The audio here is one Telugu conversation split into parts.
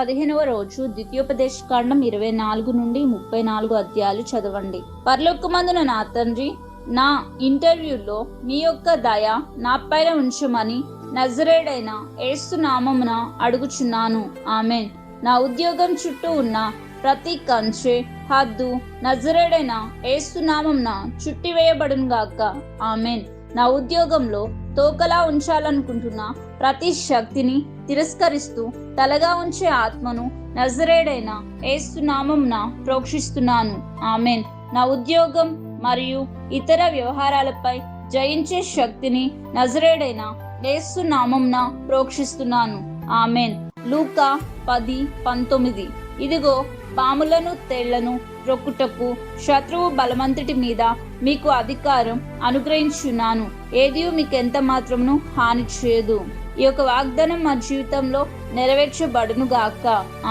15వ రోజు ద్వితీయోపదేశ కాండం 24 నుండి 34 అధ్యాయాలు చదవండి. పరలోకమందున నా తండ్రి, నా ఇంటర్వ్యూలో మీ యొక్క దయ నాపైన ఉంచమని నజరేయుడైన యేసు నామమున అడుగుచున్నాను. ఆమెన్. నా ఉద్యోగం చుట్టూ ఉన్న ప్రతి కంచె, హద్దు నజరేయుడైన యేసు నామమున చుట్టివేయబడును గాక. ఆమెన్. నా ఉద్యోగంలో తోకలా ఉంచాలనుకుంటున్న ప్రతి శక్తిని తిరస్కరిస్తూ తలగా ఉంచే ఆత్మను నజరేయుడైన యేసు నామమున ప్రోక్షిస్తున్నాను. ఆమెన్. నా ఉద్యోగం మరియు ఇతర వ్యవహారాలపై జయించే శక్తిని నజరేయుడైన యేసు నామమున ప్రోక్షిస్తున్నాను. ఆమెన్. లూకా 10:19. ఇదిగో, పాములను తేళ్లను త్రొక్కుటకు శత్రువు బలమంతటి మీద మీకు అధికారం అనుగ్రహించున్నాను. ఏదియూ మీకు ఎంత మాత్రమును హాని చేయదు. ఈ యొక్క వాగ్దానం మా జీవితంలో నెరవేర్చబడును గాక.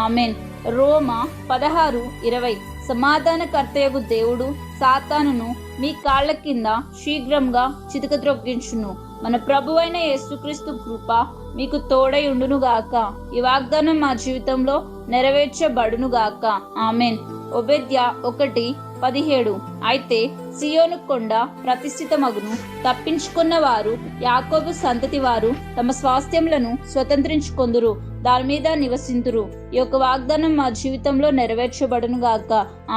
ఆమెన్. రోమా 16:20. సమాధానకర్తయగు దేవుడు సాతానును మీ కాళ్ల కింద శీఘ్రంగా చితకద్రొక్కించును. మన ప్రభువైన యేసుక్రీస్తు కృప మీకు తోడై ఉండును గాక. ఈ వాగ్దానం మా జీవితంలో నెరవేర్చబడును గాక. ఆమెన్. ఓబద్య 1:17. అయితే సియోను కొండ ప్రతిష్ఠితమగును, తప్పించుకున్న వారు యాకోబు సంతతి వారు తమ స్వాస్థ్యములను స్వతంత్రించుకొందురు, దాని మీద నివసింతురు. ఈ యొక్క వాగ్దానం మా జీవితంలో నెరవేర్చబడును గాక.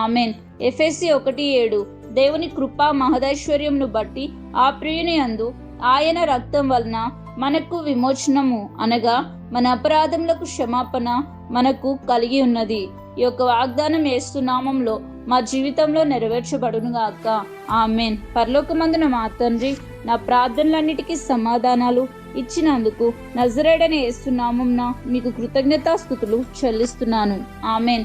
ఆమెన్. ఎఫెసీ 1:7. దేవుని కృపా మహదైశ్వర్యమును బట్టి ఆ ప్రియుని యందు ఆయన రక్తం వలన మనకు విమోచనము, అనగా మన అపరాధములకు క్షమాపణ మనకు కలిగి ఉన్నది. ఈ యొక్క వాగ్దానం యేసు నామములో మా జీవితంలో నెరవేర్చబడును గాక. ఆమెన్. పరలోకమందున మా తండ్రి, నా ప్రార్థనలన్నిటికీ సమాధానాలు ఇచ్చినందుకు నజరేయుడైన యేసు నామమున మీకు కృతజ్ఞతాస్తుతులు చెల్లిస్తున్నాను. ఆమెన్.